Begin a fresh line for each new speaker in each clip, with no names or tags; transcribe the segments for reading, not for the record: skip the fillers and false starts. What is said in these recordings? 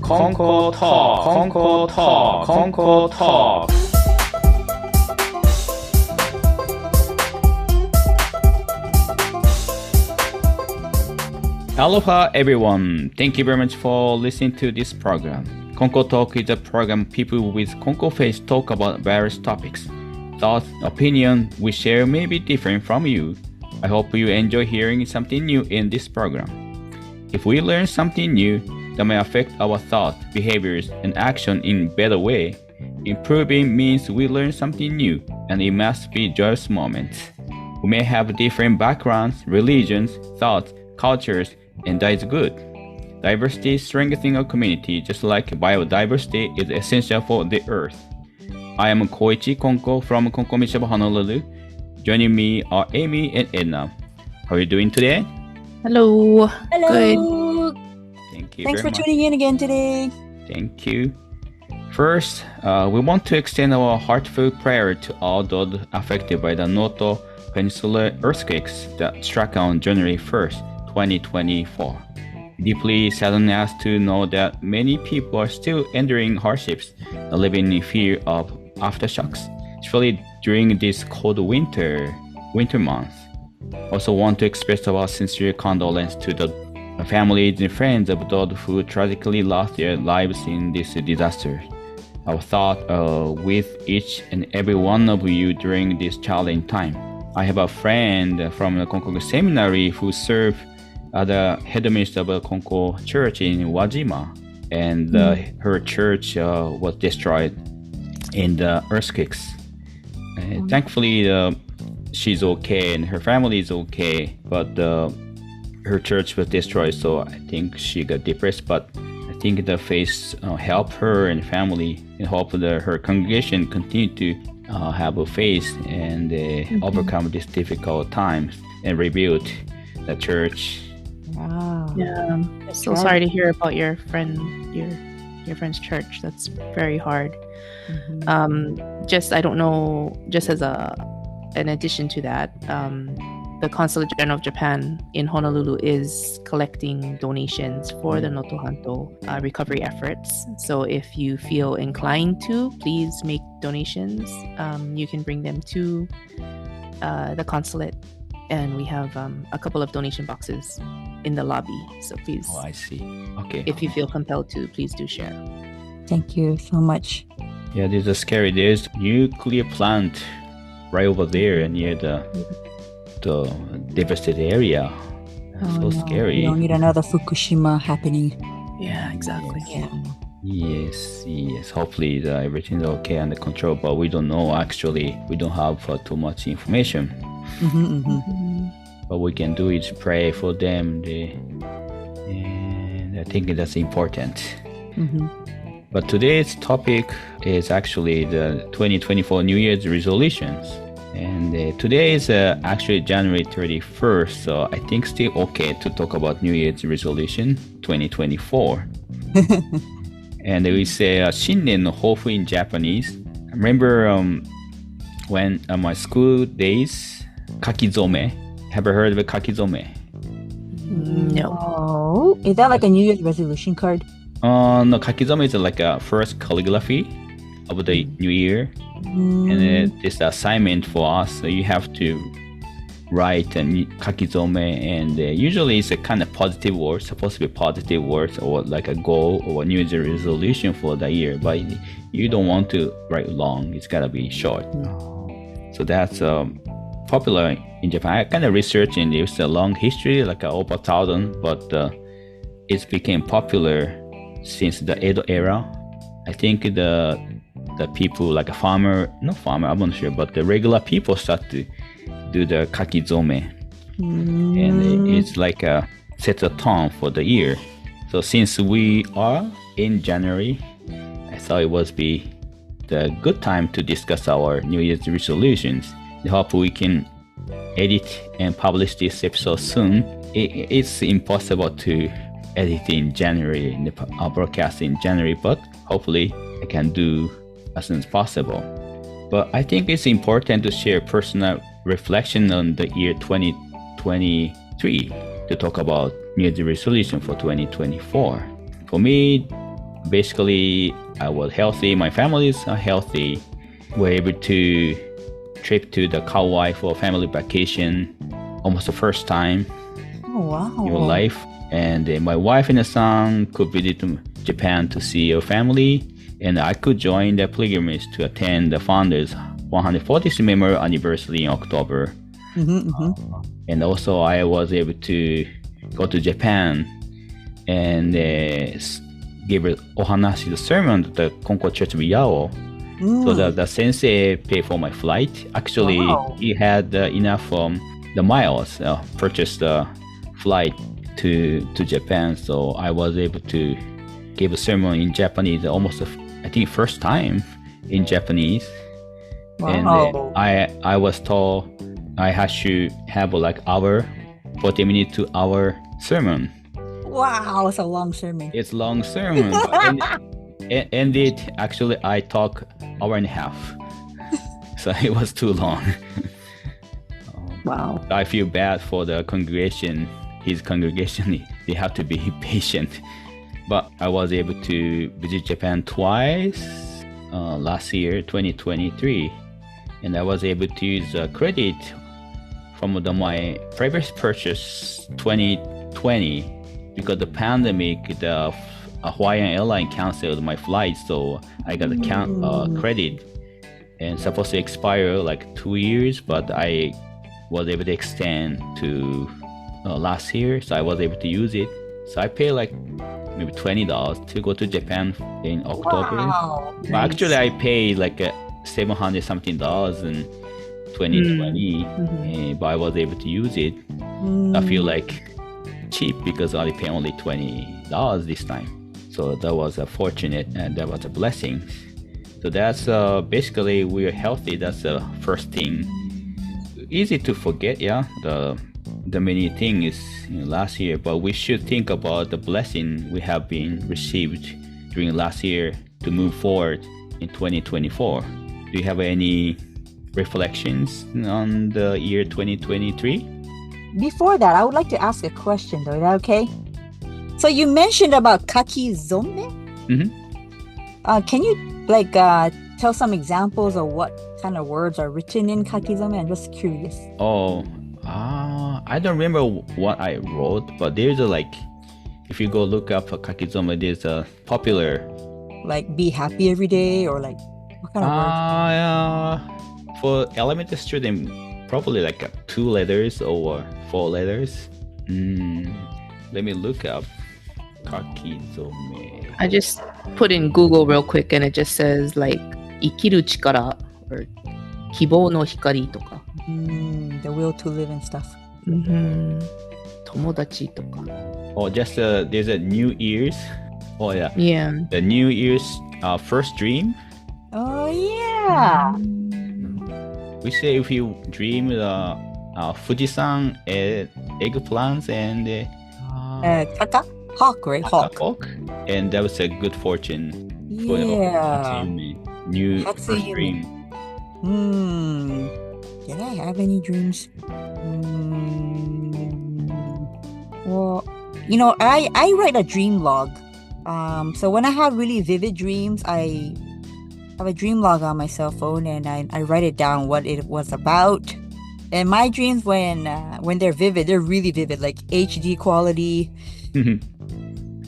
Konko Talk, Konko Talk, Konko Talk. Aloha everyone. Thank you very much for listening to this program. Konko Talk is a program people with Konko face talk about various topics. Thoughts, opinion we share may be different from you. I hope you enjoy hearing something new in this program. If we learn something new that may affect our thoughts, behaviors, and action in a better way, improving means we learn something new, and it must be joyous moments. We may have different backgrounds, religions, thoughts, cultures, and that is good. Diversity strengthens our community, just like biodiversity is essential for the earth. I am Koichi Konko from Konko Honolulu. Joining me are Amy and Edna. How are you doing today?
Hello.
Hello.
Good.
Thank you
Thanks
very
for
much.
tuning in again today.
Thank you. First, we want to extend our heartfelt prayer to all those affected by the Noto Peninsula earthquakes that struck on January 1st, 2024. Deeply saddened us to know that many people are still enduring hardships and living in fear of aftershocks, especially during this cold winter months. Also want to express our sincere condolence to the families and friends of those who tragically lost their lives in this disaster. Our thoughts are with each and every one of you during this challenging time. I have a friend from the Konko Seminary who served as the headmaster of a Konko church in Wajima, and her church was destroyed in the earthquakes. Thankfully, she's okay and her family is okay, but her church was destroyed, so I think she got depressed. But I think the faith helped her and family, and hope that her congregation continue to have a faith and overcome these difficult times and rebuild the church.
Wow.
Yeah. So sorry to hear about your friend's church. That's very hard. Just I don't know. Just as an addition to that, the Consulate General of Japan in Honolulu is collecting donations for the Noto Hanto recovery efforts. So if you feel inclined to, please make donations. You can bring them to the consulate, and we have a couple of donation boxes in the lobby. So please,
Oh, I see. Okay.
if you feel compelled to, please do share.
Thank you so much.
Yeah, this is scary. There's nuclear plant right over there near the devastated area. So scary.
We don't need another Fukushima happening.
Yeah, exactly.
Yeah.
Yes. Hopefully everything's okay under control, but we don't know actually. We don't have too much information. What we can do is pray for them, and I think that's important. But today's topic is actually the 2024 New Year's resolutions. And today is actually January 31st, so I think still okay to talk about New Year's resolution 2024. And we say Shinnen no Hofu in Japanese. I remember when my school days, kakizome. Have you heard of kakizome?
No.
Oh, is that like a New Year's resolution card?
No, kakizome is like a first calligraphy of the new year. And this assignment for us, so you have to write a kakizome, and usually it's a kind of positive word, supposed to be positive words, or like a goal or a New Year's resolution for the year, but you don't want to write long, it's gotta be short. So that's popular in Japan. I kind of researched, and it's a long history, like over 1,000, but it's became popular since the Edo era. I think the people like I'm not sure, but the regular people start to do the kakizome, and it's like set a tone for the year. So since we are in January, I thought it would be the good time to discuss our New Year's resolutions. I hope we can edit and publish this episode soon. It's impossible to edit in January, in the broadcast in January, but hopefully I can do as soon as possible. But I think it's important to share personal reflection on the year 2023 to talk about New Year's resolution for 2024. For me, basically I was healthy. My families are healthy. We're able to trip to the Kauai for a family vacation, almost the first time
Oh, wow.
in your life. And my wife and the son could visit Japan to see your family, and I could join the pilgrimage to attend the founder's 140th memorial anniversary in October. And also I was able to go to Japan and give a ohanashi, the sermon at the Konko Church of Yao. So the sensei paid for my flight. Actually, he had enough the miles purchased the flight to Japan. So I was able to give a sermon in Japanese, almost I think first time in Japanese. And I was told I had to have like 40 minutes to hour sermon.
Wow, it's a long sermon.
It's long sermon. But ended actually I talk hour and a half. So it was too long.
Wow.
I feel bad for the congregation. His congregation, they have to be patient. But I was able to visit Japan twice last year, 2023. And I was able to use credit from my previous purchase 2020 because the pandemic, the Hawaiian airline canceled my flight, so I got the credit and supposed to expire like 2 years, but I was able to extend to last year, so I was able to use it. So I paid like maybe $20 to go to Japan in October.
Wow,
But actually I paid like $700 something in 2020, but I was able to use it. I feel like cheap because I pay only $20 this time. So that was a fortunate and that was a blessing. So that's basically we are healthy. That's the first thing. Easy to forget, yeah, the many things last year, but we should think about the blessing we have been received during last year to move forward in 2024. Do you have any reflections on the year 2023?
Before that, I would like to ask a question though. Is that okay? So you mentioned about kakizome. Can you like tell some examples of what kind of words are written in kakizome? I'm just curious.
I don't remember what I wrote, but there's a if you go look up for kakizome, there's a popular
like be happy every day, or like what kind of words?
For elementary student, probably like 2 letters or 4 letters. Let me look up kakizome.
I just put in Google real quick and it just says like 生きる力 or 希望の光とか
The will to live and stuff.
友達とか
Oh, just there's a New Year's. Oh yeah.
Yeah.
The New Year's first dream.
Oh yeah.
We say if you dream the Fujisan, eggplants, and
Taka? Hawk, right? Hawk.
hawk, and that was a good fortune for
Yeah.
New
That's
first
a
dream.
Did I have any dreams? Well, I write a dream log. So when I have really vivid dreams, I have a dream log on my cell phone and I write it down what it was about. And my dreams when they're vivid, they're really vivid, like HD quality,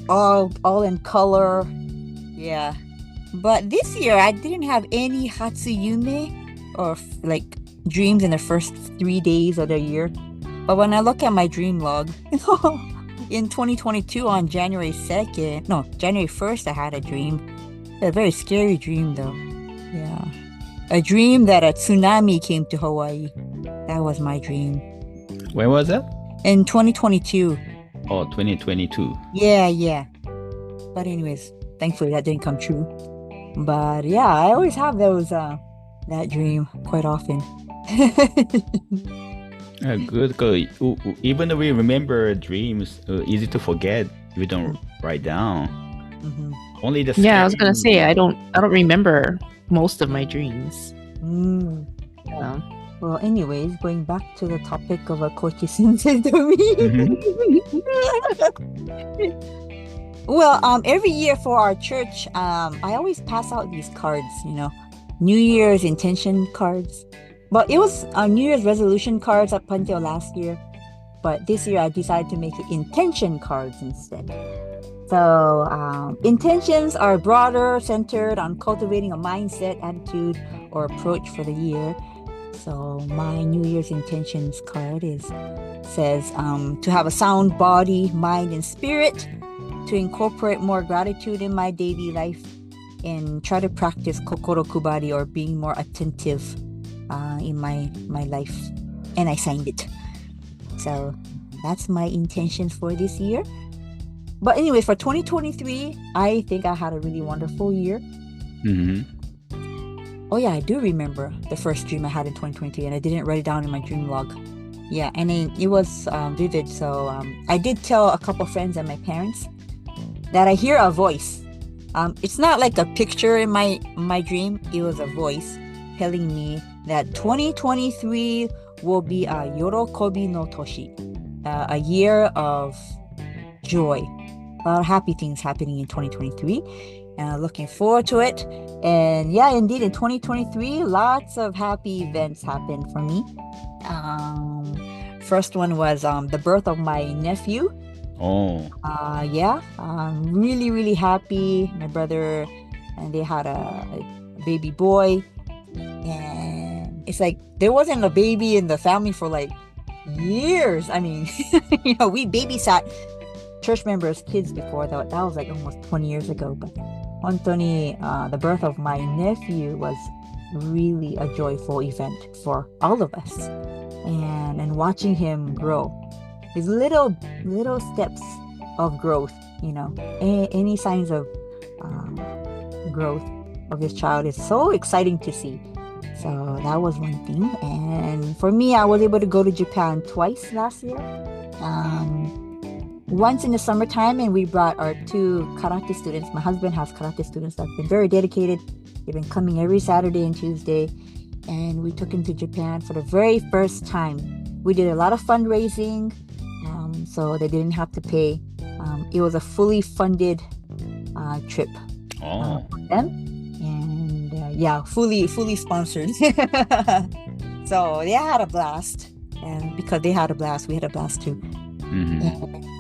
all in color. Yeah. But this year I didn't have any Hatsuyume or like dreams in the first 3 days of the year. But when I look at my dream log, in 2022 on January 1st, I had a dream. A very scary dream though. Yeah. A dream that a tsunami came to Hawaii. That was my dream.
When was that?
In 2022.
Oh, 2022.
Yeah. But anyways, thankfully that didn't come true. But yeah, I always have those that dream quite often.
Good. Even though we remember dreams, easy to forget if we don't write down. Only the
I was gonna say I don't remember most of my dreams. Yeah.
Well, anyways, going back to the topic of a Koichi sensei to me. Well, every year for our church, I always pass out these cards, New Year's intention cards. But it was New Year's resolution cards up until last year. But this year I decided to make it intention cards instead. So intentions are broader, centered on cultivating a mindset, attitude, or approach for the year. So my New Year's intentions card says to have a sound body, mind, and spirit, to incorporate more gratitude in my daily life, and try to practice kokoro kubari, or being more attentive in my life. And I signed it. So that's my intentions for this year. But anyway, for 2023, I think I had a really wonderful year. Oh yeah, I do remember the first dream I had in 2023, and I didn't write it down in my dream log. Yeah, and it was vivid. So I did tell a couple friends and my parents that I hear a voice. It's not like a picture in my dream. It was a voice telling me that 2023 will be a yorokobi no toshi, a year of joy. A lot of happy things happening in 2023, and looking forward to it. And yeah, indeed, in 2023, lots of happy events happened for me. First one was the birth of my nephew.
Oh.
Yeah, really, really happy. My brother and they had a baby boy, and it's like there wasn't a baby in the family for like years. I mean, we babysat church members' kids before. That was like almost 20 years ago. But Hontoni, the birth of my nephew was really a joyful event for all of us, and watching him grow. His little steps of growth, any signs of growth of this child is so exciting to see. So that was one thing. And for me, I was able to go to Japan twice last year. Once in the summertime, and we brought our 2 karate students. My husband has karate students that have been very dedicated. They've been coming every Saturday and Tuesday, and we took them to Japan for the very first time. We did a lot of fundraising, so they didn't have to pay. It was a fully funded trip for them, and fully sponsored. So they had a blast, and because they had a blast, we had a blast too. And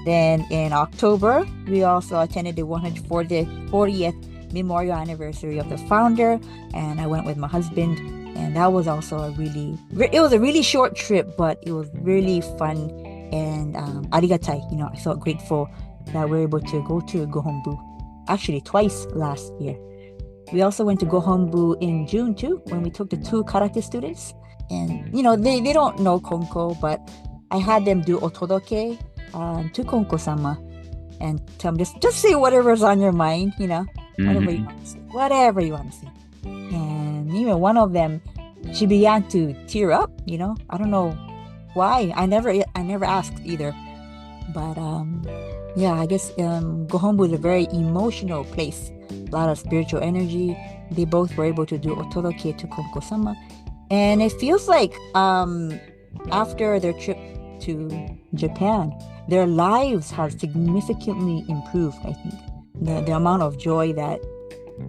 then in October, we also attended the 140th memorial anniversary of the founder, and I went with my husband, and that was also it was a really short trip, but it was really fun. And arigatai, I felt grateful that we were able to go to Gohonbu, actually twice last year. We also went to Gohonbu in June too, when we took the 2 karate students. And they don't know Konko, but I had them do otodoke to Konko-Sama, and tell them just say whatever's on your mind, whatever you want to say. And even one of them, she began to tear up. I don't know why. I never asked either, but I guess Gohonbu is a very emotional place, a lot of spiritual energy. They both were able to do otodoke to Konko-Sama, and it feels like after their trip to Japan, their lives have significantly improved. I think the amount of joy that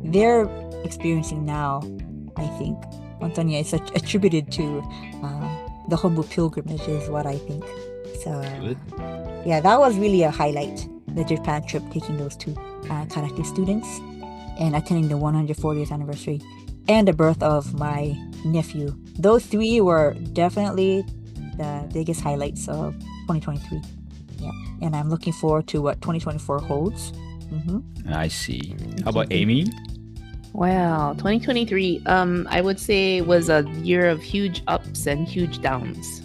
they're experiencing now, I think, Antonia, is attributed to the Honbu pilgrimage, is what I think. So yeah, that was really a highlight, the Japan trip, taking those 2 karate students and attending the 140th anniversary and the birth of my nephew. Those 3 were definitely the biggest highlights of 2023. Yeah, and I'm looking forward to what 2024 holds.
I see. How about Amy?
Wow, 2023, I would say was a year of huge ups and huge downs.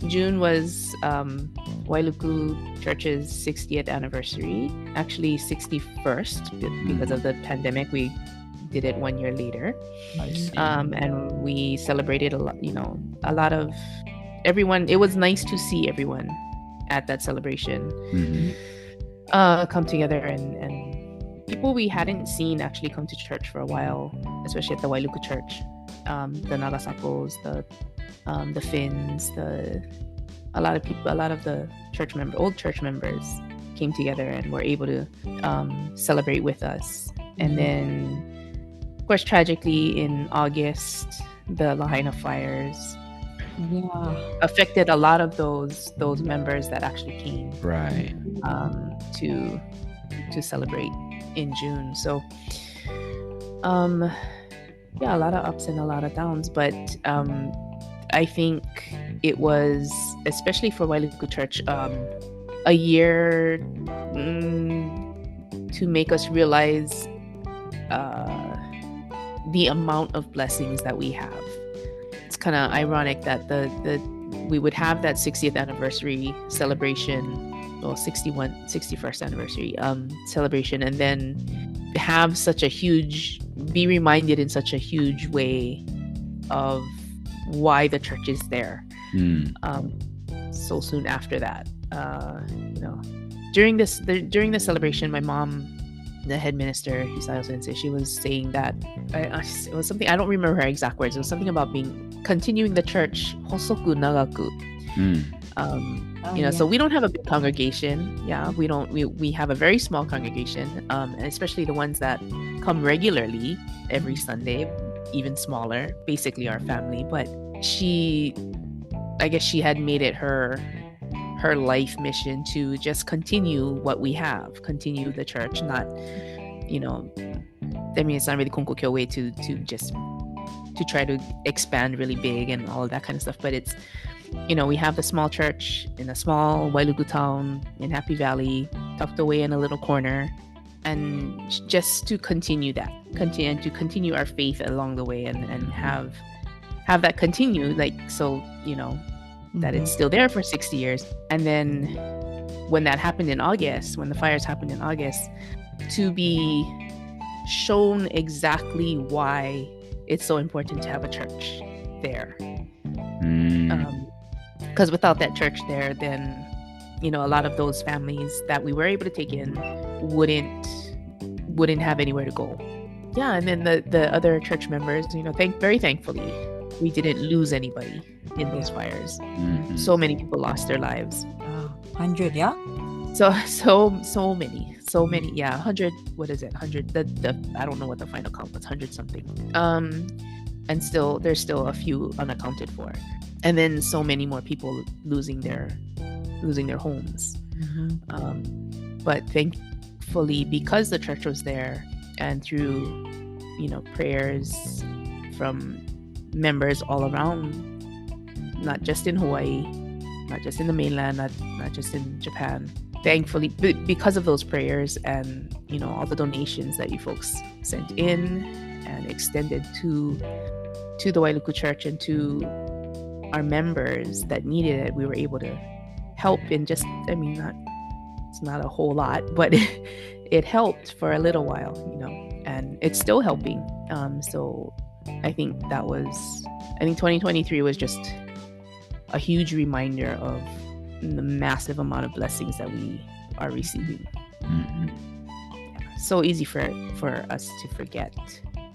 June was Wailuku Church's 60th anniversary, actually 61st because of the pandemic. We did it 1 year later.
I see.
And we celebrated a lot of everyone. It was nice to see everyone at that celebration come together, and people we hadn't seen actually come to church for a while, especially at the Wailuku Church. The Nagasakos, the Finns, a lot of people, a lot of the old church members came together and were able to celebrate with us. And then, of course, tragically in August, the Lahaina fires affected a lot of those members that actually came to celebrate in June. So a lot of ups and a lot of downs, but I think it was, especially for Wailuku Church, a year to make us realize the amount of blessings that we have. It's kind of ironic that we would have that 60th anniversary celebration, or 61st anniversary celebration, and then have be reminded in such a huge way of why the church is there. So soon after that, during the celebration, my mom, the head minister, Hisayo Sensei, she was saying that it was something, I don't remember her exact words. It was something about continuing the church hosoku nagaku. So we don't have a big congregation. We have a very small congregation, and especially the ones that come regularly every Sunday, even smaller, basically our family. But I guess she had made it her life mission to just continue what we have, continue the church, not, it's not really Konko Kyo way to try to expand really big and all of that kind of stuff, but it's, we have the small church in a small Wailuku town in Happy Valley, tucked away in a little corner, and just to continue our faith along the way, and have that continue, that it's still there for 60 years. And then when that happened in August, when the fires happened in August, to be shown exactly why it's so important to have a church there. Because without that church there, then, a lot of those families that we were able to take in wouldn't have anywhere to go. Yeah, and then the other church members, very thankfully, we didn't lose anybody in those fires. So many people lost their lives.
100, yeah?
So many, yeah. 100, what is it? 100, I don't know what the final count was, 100 something. And there's still a few unaccounted for. And then so many more people losing their homes. But thankfully, because the church was there, and through, prayers from members all around, not just in Hawaii, not just in the mainland, not just in Japan, thankfully, because of those prayers and, all the donations that you folks sent in and extended to the Wailuku Church and to our members that needed it, we were able to help in just, it's not a whole lot, but it helped for a little while, and it's still helping. So I think 2023 was just a huge reminder of the massive amount of blessings that we are receiving. So easy for us to forget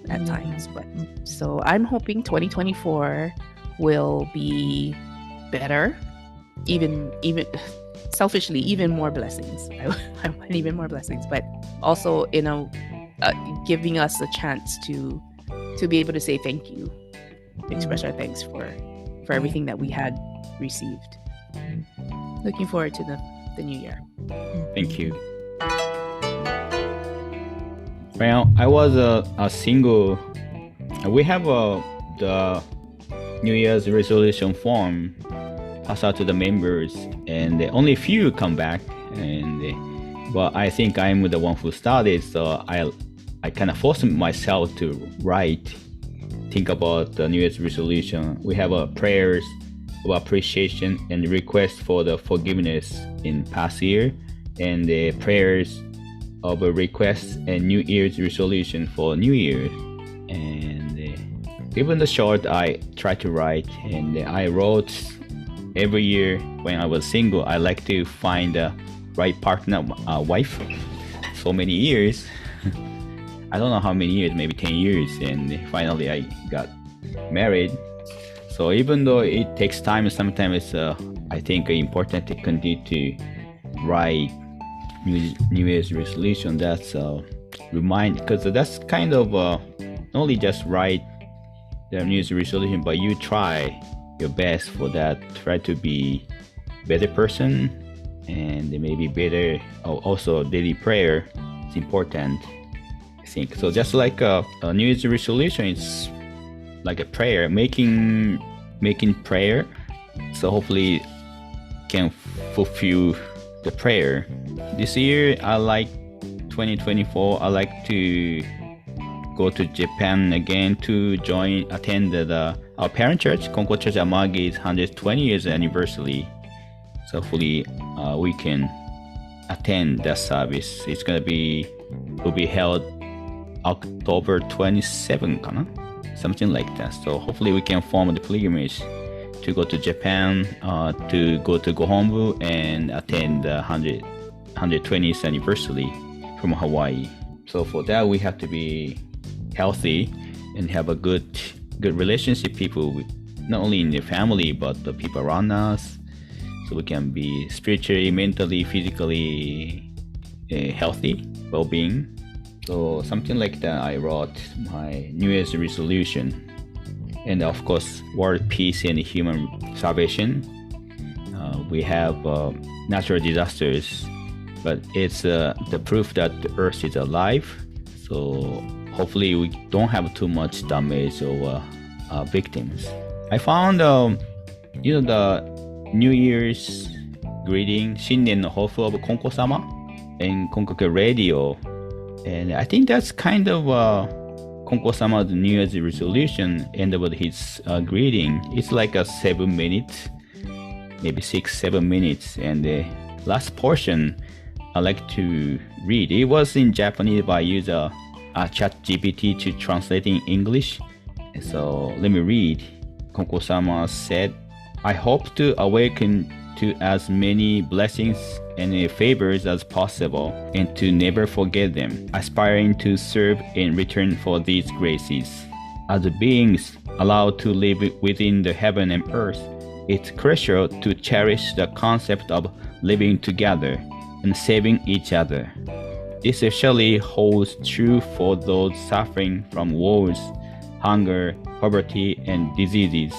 at times, but so I'm hoping 2024 will be better, even selfishly, even more blessings. I want even more blessings, but also giving us a chance to be able to say thank you, express our thanks for everything that we had received. Looking forward to the new year.
Thank you. Well, I was a single. We have the New Year's resolution form pass out to the members, and only a few come back. But I think I'm the one who started, so I kind of forced myself to think about the New Year's resolution. We have prayers of appreciation and request for the forgiveness in past year, and the prayers of a request and New Year's resolution for New Year. And given the short, I try to write, and I wrote every year when I was single. I like to find the right partner, wife. So many years. I don't know how many years, maybe 10 years, and finally I got married. So even though it takes time, sometimes it's I think important to continue to write New Year's resolution. That's remind, because that's kind of not only just write the New Year's resolution, but you try your best for that. Try to be better person, and maybe better. Also, daily prayer is important, I think. So just like a New Year's resolution, it's like a prayer, making prayer. So hopefully can fulfill the prayer. This year, I like 2024. I like to go to Japan again to attend our parent church, Konko Church Amagi's 120 years anniversary. So hopefully we can attend that service. Will be held October 27, something like that. So hopefully we can form the pilgrimage to go to Japan, to go to Gohonbu and attend the 120th anniversary from Hawaii. So for that, we have to be healthy and have a good relationship people, not only in the family but the people around us, so we can be spiritually, mentally, physically healthy, well-being. So something like that, I wrote my New Year's resolution. And of course, world peace and human salvation. We have natural disasters, but it's the proof that the earth is alive. So hopefully we don't have too much damage or victims. I found the New Year's greeting, Shinnen no Hofu of Konko-Sama and Konko Radio. And I think that's kind of Konko-Sama's New Year's resolution, end with his greeting. It's like a 7 minutes, maybe 6-7 minutes. And the last portion I like to read. It was in Japanese, but I use a ChatGPT to translate in English. So let me read. Konko-Sama said, I hope to awaken to as many blessings and favors as possible, and to never forget them, aspiring to serve in return for these graces. As beings allowed to live within the heaven and earth, it's crucial to cherish the concept of living together and saving each other. This especially holds true for those suffering from wars, hunger, poverty, and diseases.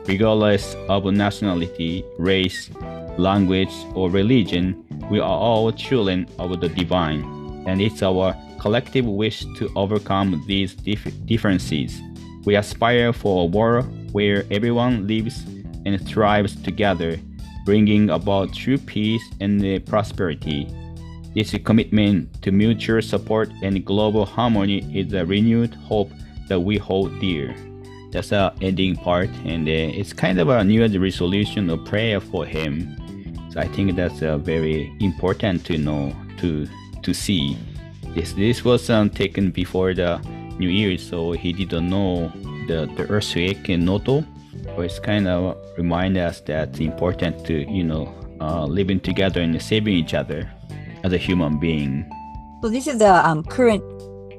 Regardless of nationality, race, language, or religion, we are all children of the divine, and it's our collective wish to overcome these differences. We aspire for a world where everyone lives and thrives together, bringing about true peace and prosperity. This commitment to mutual support and global harmony is a renewed hope that we hold dear. That's the ending part, and it's kind of a New Year's resolution or prayer for him. So I think that's very important to know, to see. This was taken before the New Year, so he didn't know the earthquake in Noto. So it's kind of remind us that it's important to living together and saving each other as a human being.
So this is the current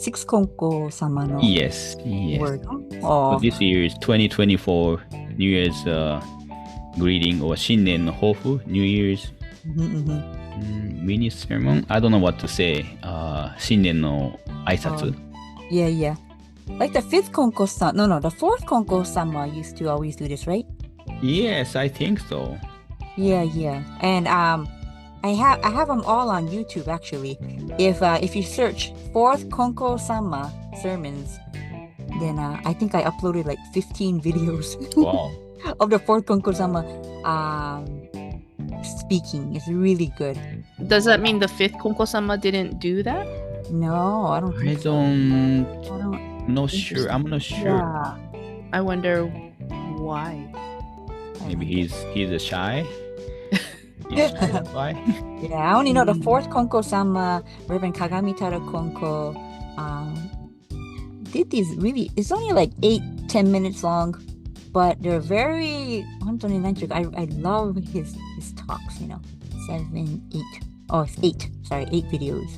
6 Konko-sama no
Yes.
word.
So this year is 2024 New Year's greeting, or Shinnen no Hofu, New Year's mini sermon. I don't know what to say. Shinnen no aisatsu.
Yeah. Like the 5th Konko-sama, the 4th Konko-sama used to always do this, right?
Yes, I think so.
Yeah. And I have them all on YouTube actually. If you search 4th Konko-sama sermons, then I think I uploaded like 15 videos.
Wow.
of the 4th Konko-sama speaking. It's really good.
Does that mean the 5th Konko-Sama didn't do that?
No, I don't think
I'm not sure.
Yeah.
I wonder why.
Maybe he's shy. That's why.
Yeah, I only know the 4th Konko-sama, Reverend Kagamitaro Konko, did these really, it's only like 8-10 minutes long, but they're very, I love his talks, 7, 8. Oh, it's 8. Sorry, 8 videos.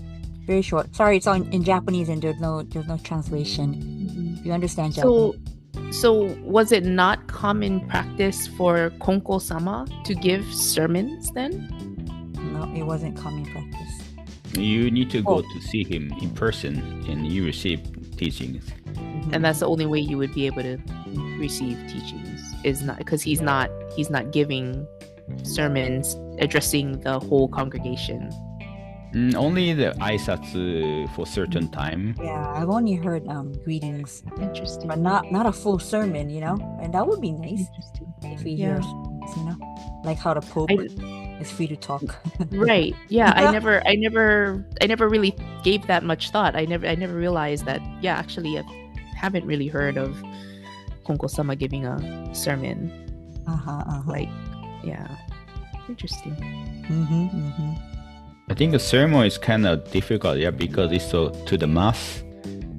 Very short. Sorry, it's all in Japanese and there's no translation. You understand Japanese?
So So was it not common practice for Konko-Sama to give sermons then?
No, it wasn't common practice.
You need to go to see him in person and you receive teachings.
And that's the only way you would be able to receive teachings, is not because he's not giving sermons addressing the whole congregation.
Only the aisatsu for certain time.
Yeah, I've only heard greetings,
Interesting.
but not a full sermon, and that would be nice
Interesting.
if we
Yeah.
hear, like how the Pope is free to talk.
Right. Yeah. I never really gave that much thought. I never realized that. Yeah, actually, I haven't really heard of Konko-Sama giving a sermon. Like, yeah, interesting.
I think the sermon is kind of difficult, because it's so to the mass,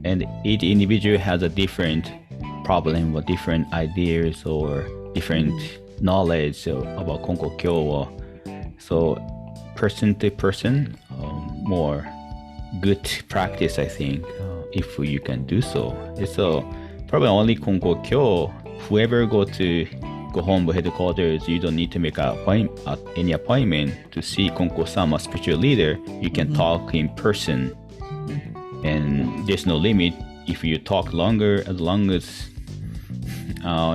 and each individual has a different problem or different ideas or different knowledge about Konko-Kyo. So person to person, more good practice, I think, if you can do so. It's probably only Konko-Kyo. Whoever go home headquarters, you don't need to make any appointment to see Konko-Sama, spiritual leader. You can talk in person, and there's no limit. If you talk longer, as long as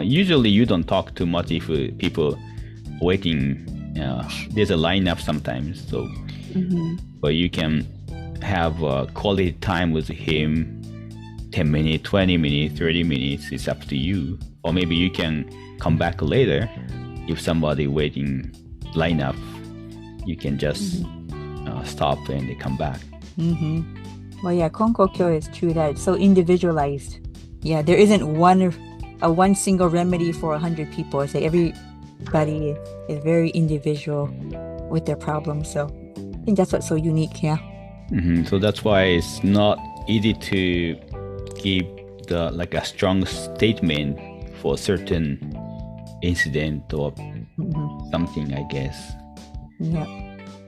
usually you don't talk too much if people waiting. There's a lineup sometimes, so but you can have quality time with him, 10 minutes, 20 minutes, 30 minutes. It's up to you. Or maybe you can come back later if somebody waiting lineup. You can just stop and they come back.
Well, yeah, Konko-Kyo is true that it's so individualized. Yeah, there isn't one single remedy for 100 people. It's like everybody is very individual with their problems. So I think that's what's so unique. Yeah.
So that's why it's not easy to give a strong statement for a certain incident or something, I guess.
Yeah,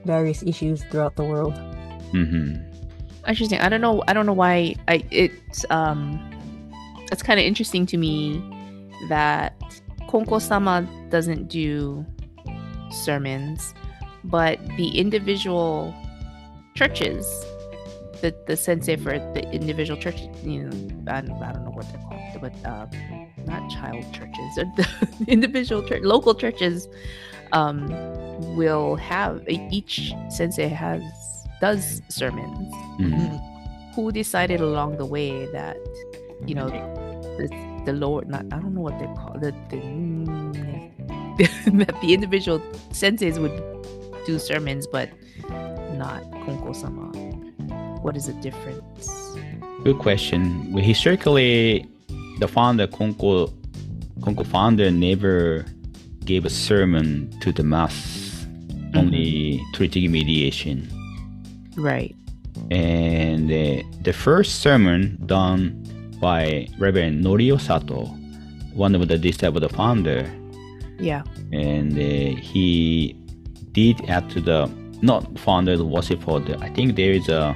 various issues throughout the world.
Interesting. I don't know why. It's kind of interesting to me that Konko-Sama doesn't do sermons, but the individual churches, the sensei for the individual churches, I don't know what they're called, but not child churches, or the individual local churches, will have each sensei does sermons. Who decided along the way that the lower, I don't know what they're called, that the individual senseis would do sermons but not Konko-Sama? What is the difference?
Good question. Well, historically, the founder, Konko founder, never gave a sermon to the mass, only treating mediation.
Right.
And the first sermon done by Reverend Norio Sato, one of the disciples of the founder.
Yeah.
And he did at the, not founder, the worship hall. I think there is the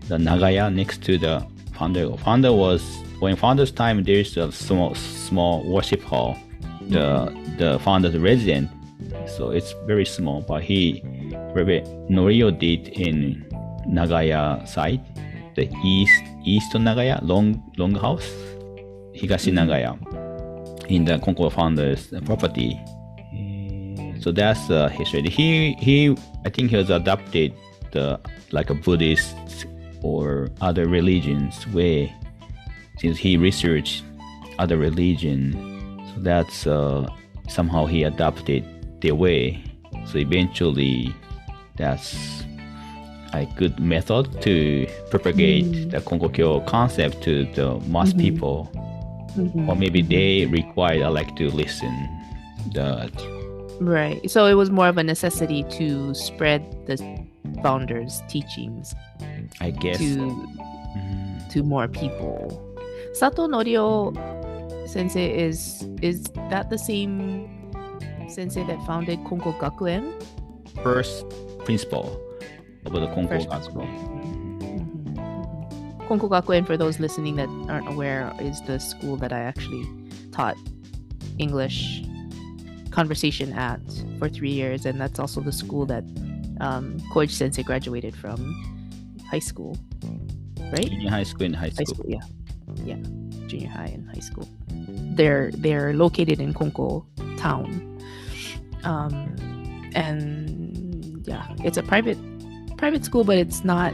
Nagaya next to the founder. Founder was, when founder's time, there is a small worship hall, the founder's residence. So it's very small, but Reverend Norio did in Nagaya side, the east of Nagaya, long house, Higashi Nagaya, in the Konko founder's property. So that's the history. He I think he was adopted like a Buddhist or other religions way, since he researched other religion. So that's somehow he adopted their way. So eventually that's a good method to propagate the Konko-Kyo concept to the mass people. Or maybe they require to listen.
Right. So it was more of a necessity to spread the founder's teachings,
I guess,
to more people. Sato Norio sensei is that the same sensei that founded Konko Gakuen?
First principal of the Konko Gakuen.
Konko Gakuen, for those listening that aren't aware, is the school that I actually taught English conversation at for 3 years, and that's also the school that Koichi Sensei graduated from high school, right?
Junior high school and high
High
school.
school, yeah, junior high and high school. They're located in Konko town, and yeah, it's a private school, but it's not.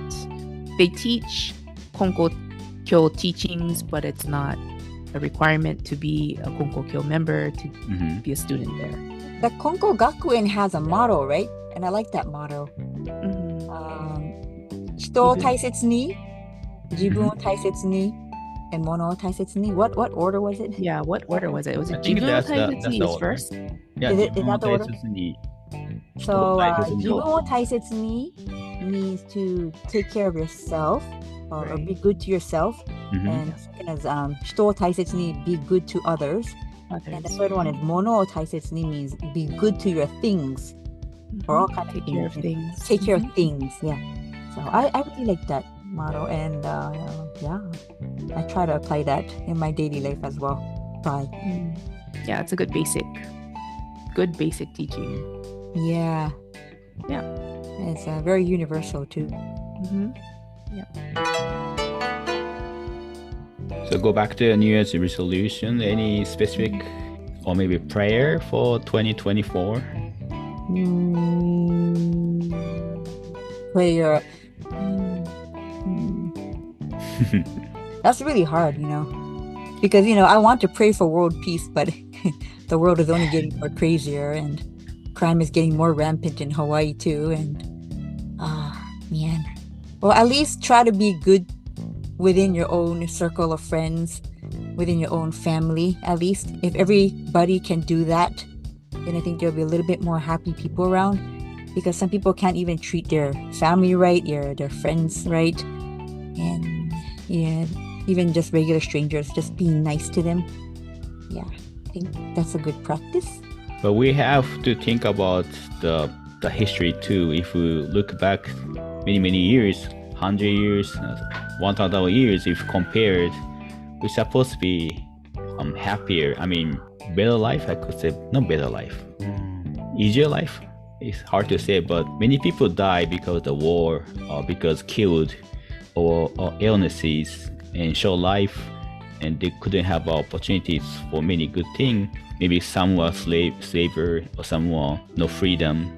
They teach Konko Kyo teachings, but it's not a requirement to be a Konko Kyo member to be a student there.
The Konko Gakuen has a motto, right? And I like that motto. 人を大切に、自分を大切に、and 物を大切に. What order was it?
Yeah, what order was it? Was it
I think
Jibun
that's the
is
order.
first?
Yeah,
Is that the order?
自分を大切に
So,
大切に。
自分を大切に means to take care of yourself or be good to yourself. And second is 人を大切に be good to others. And the third one is 物を大切に means be good to your things. Or all kind of
Take care of things.
Take care of things, yeah. So I really like that motto, and yeah, I try to apply that in my daily life as well. Try.
Yeah, it's a good basic teaching.
Yeah.
Yeah.
It's very universal too.
So go back to a New Year's resolution. Any specific or maybe prayer for 2024?
Prayer. That's really hard, because I want to pray for world peace, but the world is only getting more crazier, and crime is getting more rampant in Hawaii too, and man. Well, at least try to be good within your own circle of friends, within your own family. At least if everybody can do that, then I think there'll be a little bit more happy people around, because some people can't even treat their family right, their friends right, and yeah, even just regular strangers, just being nice to them. Yeah, I think that's a good practice.
But we have to think about the history too. If we look back many years, 100 years, 1,000 years, if compared, we're supposed to be happier. I mean, better life, I could say. Not better life. Easier life? It's hard to say, but many people die because of the war, or because killed, or illnesses, and short life, and they couldn't have opportunities for many good things. Maybe some were slaver, or some were no freedom.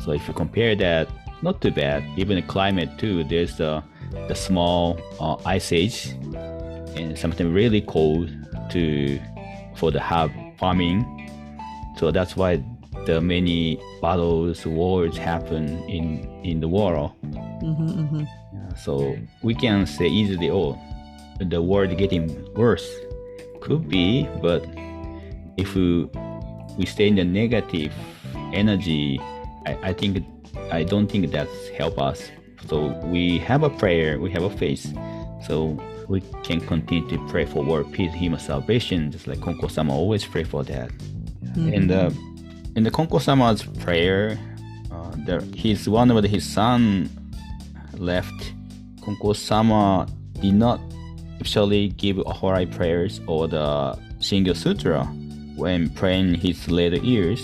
So if you compare that, not too bad. Even the climate too, there's the small ice age, and something really cold for the farming. So that's why the many battles, wars happen in the world. So we can say easily, the world getting worse. Could be, but if we stay in the negative energy, I don't think that's help us. So we have a prayer, we have a faith, so we can continue to pray for world peace, human salvation, just like Konko-Sama always pray for that. And in the Konko-Sama's prayer, one of his son left. Konko-Sama did not actually give Ahorai prayers or the Shingo Sutra when praying his later years.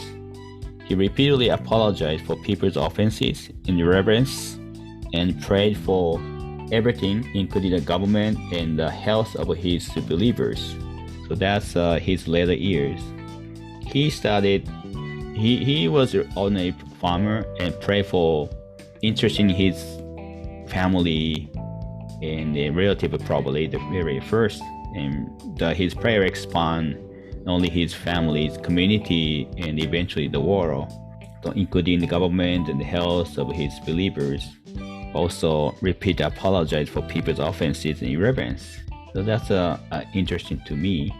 He repeatedly apologized for people's offenses in reverence and prayed for everything, including the government and the health of his believers. So that's his later years. He was an ordinary farmer and prayed for interest in his family and the relative, probably the very first, and his prayer expand not only his family's community and eventually the world, including the government and the health of his believers. Also repeat apologize for people's offenses and irreverence. So that's interesting to me.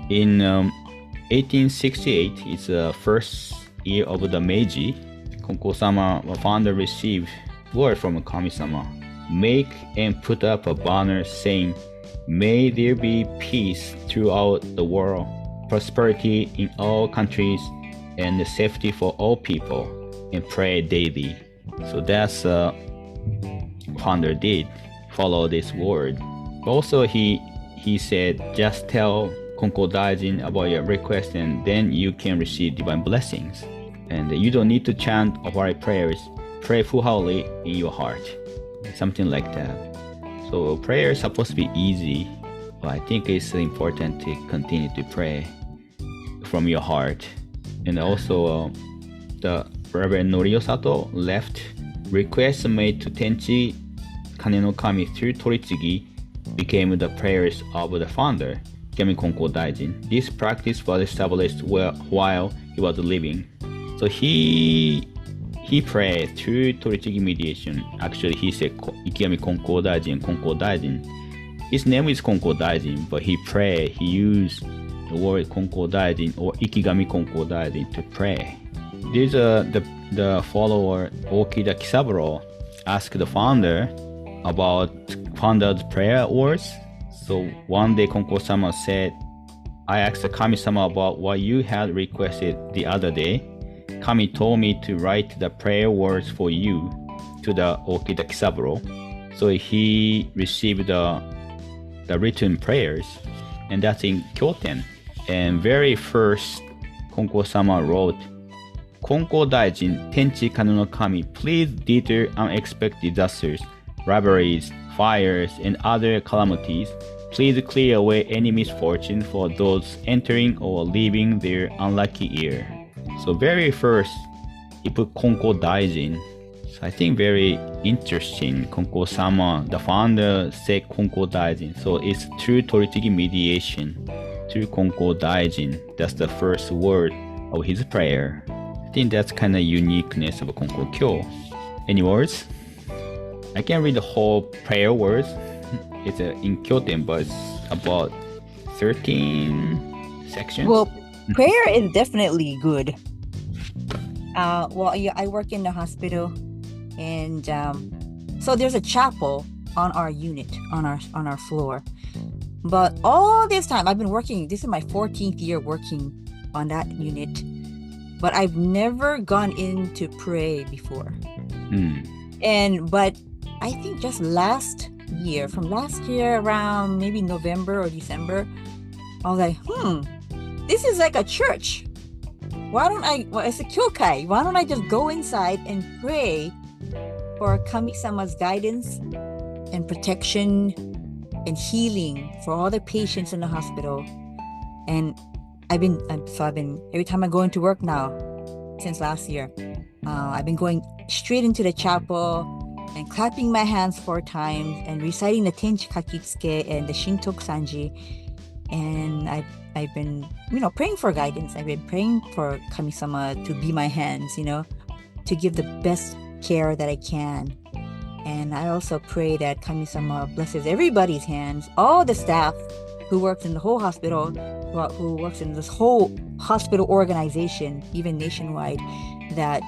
In 1868, it's the first year of the Meiji. Konko-Sama founder received word from Kami-sama. Make and put up a banner saying, "May there be peace throughout the world, prosperity in all countries, and safety for all people, and pray daily." So that's founder did follow this word. Also, he said, just tell Konko Daijin about your request, and then you can receive divine blessings. And you don't need to chant Ohari prayers. Pray full-heartedly in your heart. Something like that. So prayer is supposed to be easy, but I think it's important to continue to pray from your heart. And also, the Reverend Norio Sato left requests made to Tenchi Kane no Kami through Toritsugi became the prayers of the founder, Kami Konko Daijin. This practice was established while he was living. So he prayed through Toritsugi mediation. Actually, he said Ikigami Konko Daijin, Konko Daijin. His name is Konko Daijin, but he used the word Konko Daijin or Ikigami Konko Daijin to pray. There's the follower Okida Kisaburo asked the founder about founder's prayer words. So one day Konko-Sama said, I asked the Kami-sama about what you had requested the other day. Kami told me to write the prayer words for you to the Okida Kisaburo. So he received the written prayers, and that's in Kyoten. And very first Konko-sama wrote, Konko Daijin Tenchi Kane no Kami, please deter unexpected disasters, robberies, fires, and other calamities. Please clear away any misfortune for those entering or leaving their unlucky year. So very first, he put Konko Daijin. So I think very interesting. Konko-sama, the founder, said Konko Daijin. So it's through Toritsugi mediation, through Konko Daijin. That's the first word of his prayer. I think that's kind of uniqueness of Konko Kyo. Any words? I can't read the whole prayer words. It's in Kyoten, but it's about 13 sections.
Well, prayer is definitely good. I work in the hospital, and so there's a chapel on our unit, on our floor. But all this time I've been working, this is my 14th year working on that unit, but I've never gone in to pray before. But I think just from last year around maybe November or December, I was like, this is like a church. It's a kyokai. Why don't I just go inside and pray for Kami-sama's guidance and protection and healing for all the patients in the hospital. And I've been every time I go into work now, since last year, I've been going straight into the chapel and clapping my hands 4 times and reciting the Tenchi Kakitsuke and the Shintoku Sanji. And I've been, praying for guidance. I've been praying for Kami-sama to be my hands, to give the best care that I can. And I also pray that Kami-sama blesses everybody's hands, all the staff who works in the whole hospital, who works in this whole hospital organization, even nationwide, that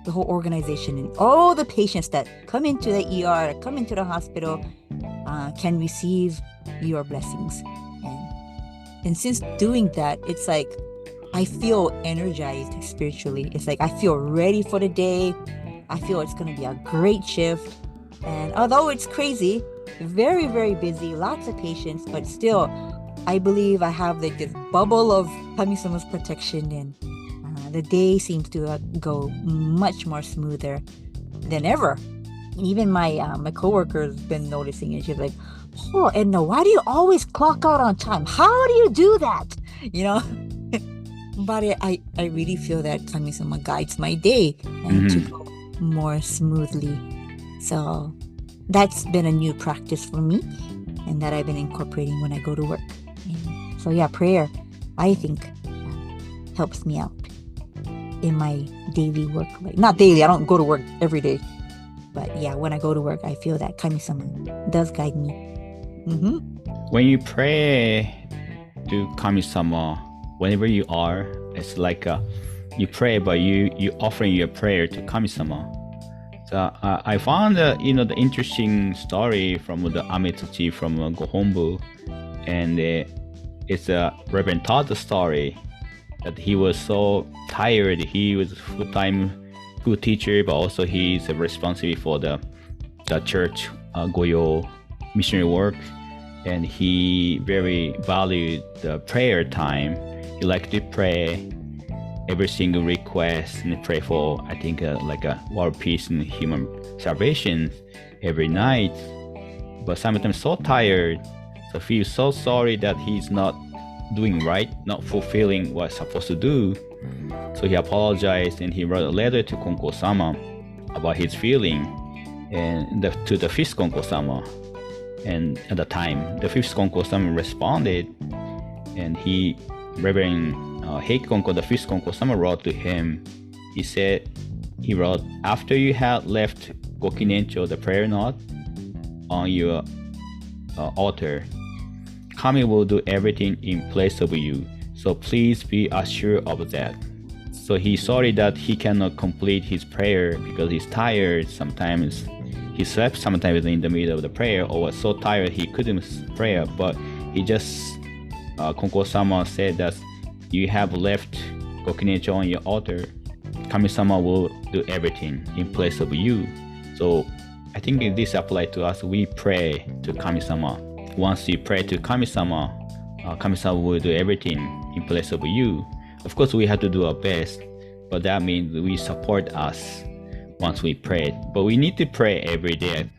the whole organization and all the patients that come into the ER, come into the hospital, can receive your blessings. And since doing that, it's like I feel energized spiritually. It's like I feel ready for the day. I feel it's going to be a great shift. And although it's crazy, very, very busy, lots of patients, but still, I believe I have like this bubble of Kami-sama's protection, and the day seems to go much more smoother than ever. And even my coworker's been noticing it. She's like, "Oh, Edna, why do you always clock out on time? How do you do that?" But I really feel that Kami-sama guides my day and to go more smoothly. So that's been a new practice for me, and that I've been incorporating when I go to work. And so prayer, I think, helps me out in my daily work. Like, not daily, I don't go to work every day. But when I go to work, I feel that Kami-sama does guide me.
When you pray to Kami-sama, whenever you are, it's like you pray, but you offering your prayer to Kami-sama. So I found the interesting story from the Ametsuchi from Gohonbu, and it's a Reverend Todd's story that he was so tired. He was full-time school teacher, but also he's responsible for the church Goyo missionary work. and he very valued the prayer time. He liked to pray every single request and pray for, I think, like a world peace and human salvation every night. But sometimes so tired, so feel so sorry that he's not doing right, not fulfilling what he's supposed to do. So he apologized and he wrote a letter to Konko-Sama about his feeling and to the fifth Konko-Sama. And at the time, the fifth Konko-Sama responded, and Reverend Heike Konko, the fifth Konko-Sama, wrote to him. He wrote, after you had left Gokinencho, the prayer knot, on your altar, Kami will do everything in place of you. So please be assured of that. So he's sorry that he cannot complete his prayer because he's tired. Sometimes he slept sometimes in the middle of the prayer, or was so tired he couldn't pray. But he just, Konko-Sama said that you have left Gokinencho on your altar. Kami-sama will do everything in place of you. So I think this applies to us. We pray to Kami-sama. Once you pray to Kami-sama, Kami-sama will do everything in place of you. Of course, we have to do our best, but that means we support us once we pray. But we need to pray every day,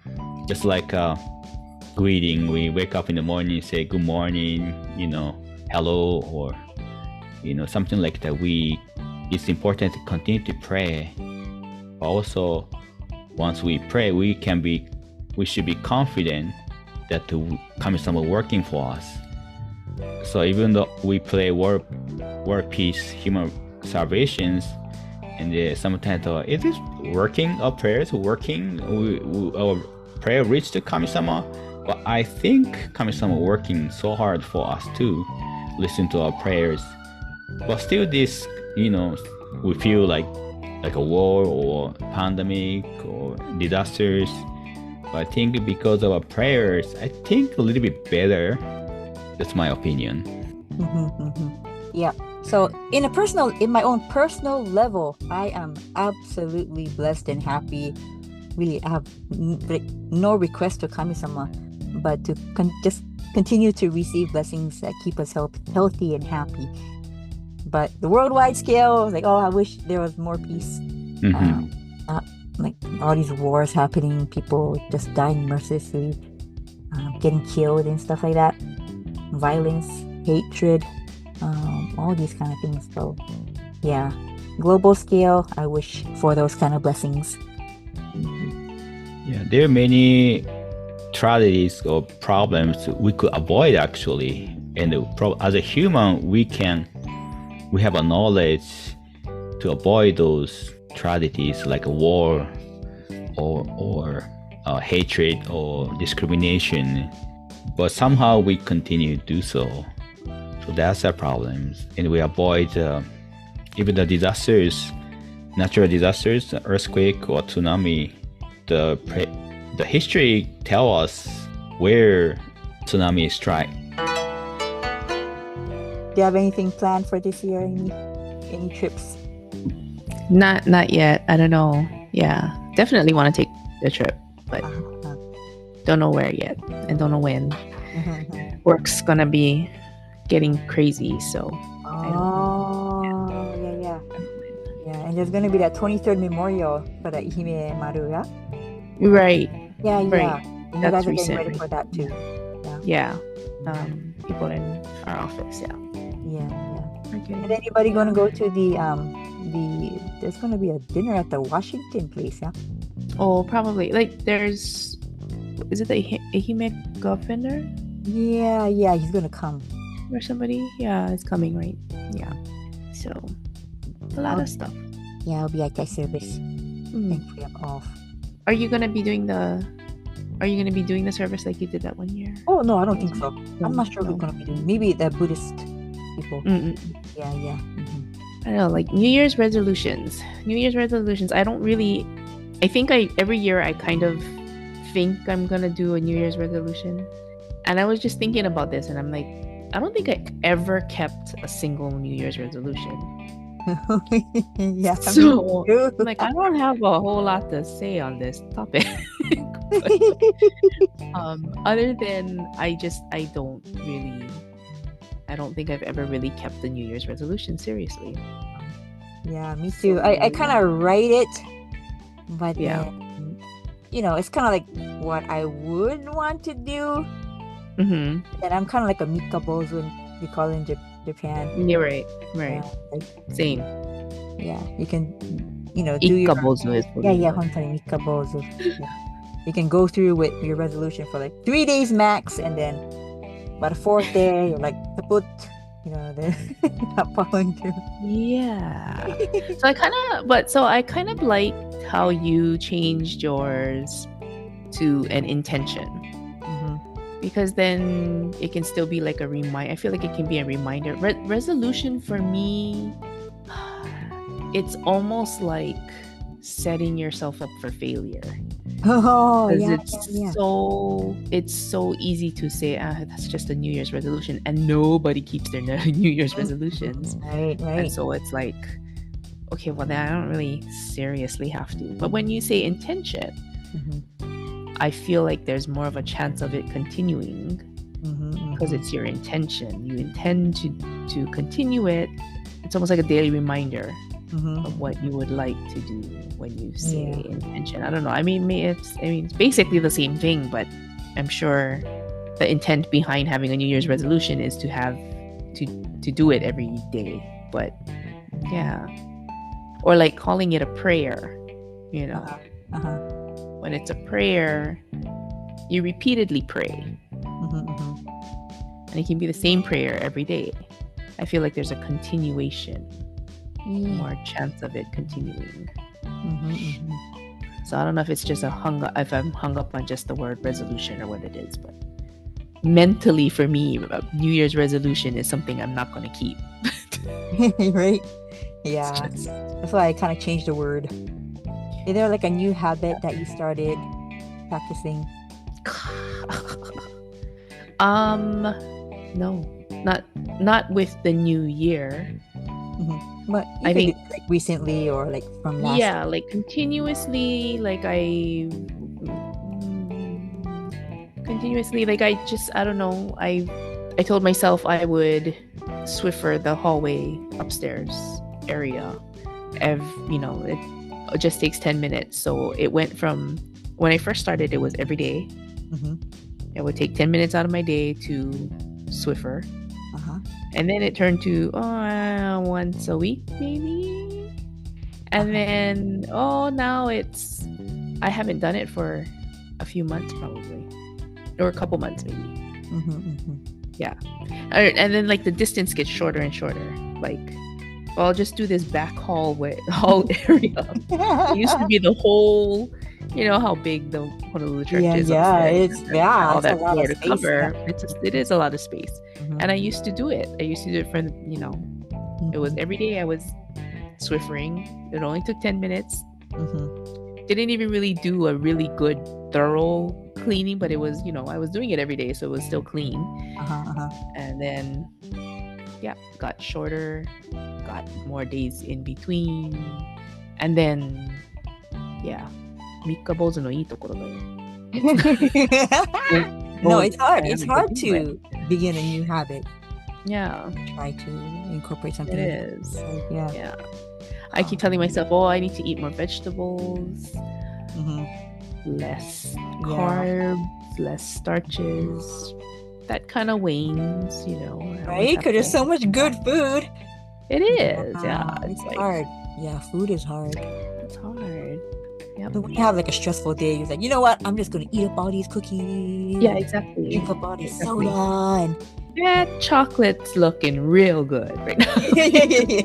just like greeting. We wake up in the morning, say good morning, hello, or something like that. It's important to continue to pray. Also, once we pray, we should be confident that the Kami-sama working for us. So even though we pray world peace, human salvations, and sometimes is this working? Our prayers working? Our prayer reach to Kami-sama? But I think Kami-sama working so hard for us to listen to our prayers. But still, this we feel like a war or pandemic or disasters. But I think because of our prayers, I think a little bit better. That's my opinion.
Yeah. So in my own personal level, I am absolutely blessed and happy. Really, I have no request to Kami-sama, but to just continue to receive blessings that keep us healthy and happy. But the worldwide scale, I wish there was more peace. Not like all these wars happening, people just dying mercilessly, getting killed and stuff like that. Violence, hatred, all these kind of things. So, yeah, global scale, I wish for those kind of blessings.
Yeah, there are many tragedies or problems we could avoid actually, and as a human, we have a knowledge to avoid those tragedies like a war or hatred or discrimination. But somehow we continue to do so. So that's a problem. And we avoid even the disasters, natural disasters, earthquake or tsunami. The history tell us where tsunami strike.
Do you have anything planned for this year? Any trips?
Not yet. I don't know. Yeah, definitely want to take a trip, but don't know where yet and don't know when. Work's gonna be getting crazy, so I don't know.
Yeah, and there's gonna be that 23rd memorial for the Ihime Maru, yeah?
Right.
Yeah.
Right.
And you
That's
guys are getting
recent.
ready for that too.
Yeah. People in our office, yeah.
Okay. Is anybody gonna go to the there's gonna be a dinner at the Washington place, yeah?
Oh, probably. Is it the Ehime governor?
Yeah, he's gonna come.
Or somebody? Yeah, it's coming, right? Yeah. So, a lot of stuff.
Yeah, it'll be at that service. Thankfully, I'm off.
Are you gonna be doing the service like you did that one year?
Oh no, I don't think so. I'm not sure who's gonna be doing. Maybe the Buddhist people. Yeah.
I don't know, like New Year's resolutions. I think every year I kind of think I'm gonna do a New Year's resolution. And I was just thinking about this and I'm like, I don't think I ever kept a single New Year's resolution.
Yeah.
So, I don't have a whole lot to say on this topic. Other than I don't think I've ever really kept the New Year's resolution seriously.
Yeah, me too. I kind of write it, but
Yeah.
then, it's kind of like what I would want to do.
Mm-hmm.
And I'm kind of like a mikabozu, we call it in Japan.
You're right.
Yeah, like,
Same.
yeah, you can, do your...
Ikkabozu is what
Yeah, hontoni mikabozu. Yeah. You can go through with your resolution for like 3 days max, and then by the 4th day, you're like, kaput, they're not following through.
Yeah. So I kind of liked how you changed yours to an intention. Because then it can still be like a reminder. I feel like it can be a reminder. Resolution for me, it's almost like setting yourself up for failure.
Oh, yeah.
It's so easy to say, that's just a New Year's resolution, and nobody keeps their New Year's resolutions.
Right.
And so it's like, okay, well, then I don't really seriously have to. But when you say intention, I feel like there's more of a chance of it continuing because it's your intention. You intend to continue it. It's almost like a daily reminder of what you would like to do when you say intention. I don't know. I mean, it's basically the same thing, but I'm sure the intent behind having a New Year's resolution is to have to do it every day. But yeah, or like calling it a prayer, When it's a prayer, you repeatedly pray. And it can be the same prayer every day. I feel like there's a continuation, more chance of it continuing. So I don't know if it's just if I'm hung up on just the word resolution or what it is, but mentally for me, a New Year's resolution is something I'm not going to keep.
Right? Yeah. That's why I kind of changed the word. Is there like a new habit that you started practicing?
No, not with the new year.
But
I think
like recently or like from last.
Yeah, like continuously. Like I don't know. I told myself I would Swiffer the hallway upstairs area. It just takes 10 minutes. So it went from when I first started, it was every day. It would take 10 minutes out of my day to Swiffer. And then it turned to once a week, maybe. And then, now I haven't done it for a few months probably. Or a couple months maybe. Yeah. And then like the distance gets shorter and shorter. Like, I'll just do this back hall area. It used to be the whole, how big the Honolulu church is. All that floor to cover. It is a lot of space. And I used to do it. For, it was every day I was Swiffering. It only took 10 minutes. Didn't even really do a really good, thorough cleaning, but it was, I was doing it every day, so it was still clean. And then, got shorter, got more days in between. And then, Mikkabozu no ii tokoro da yo.
No, it's hard. It's hard to begin a new habit.
Yeah.
Try to incorporate something.
It is.
Yeah.
I keep telling myself, I need to eat more vegetables, less carbs, less starches. That kind of wanes,
Right? Because there's so much good food.
It is, yeah.
It's hard. Yeah, food is hard.
It's hard. Yep.
But when you have like a stressful day, you're like, you know what? I'm just going to eat up all these cookies.
Yeah, exactly.
Drink up all this soda. And...
that chocolate's looking real good right now.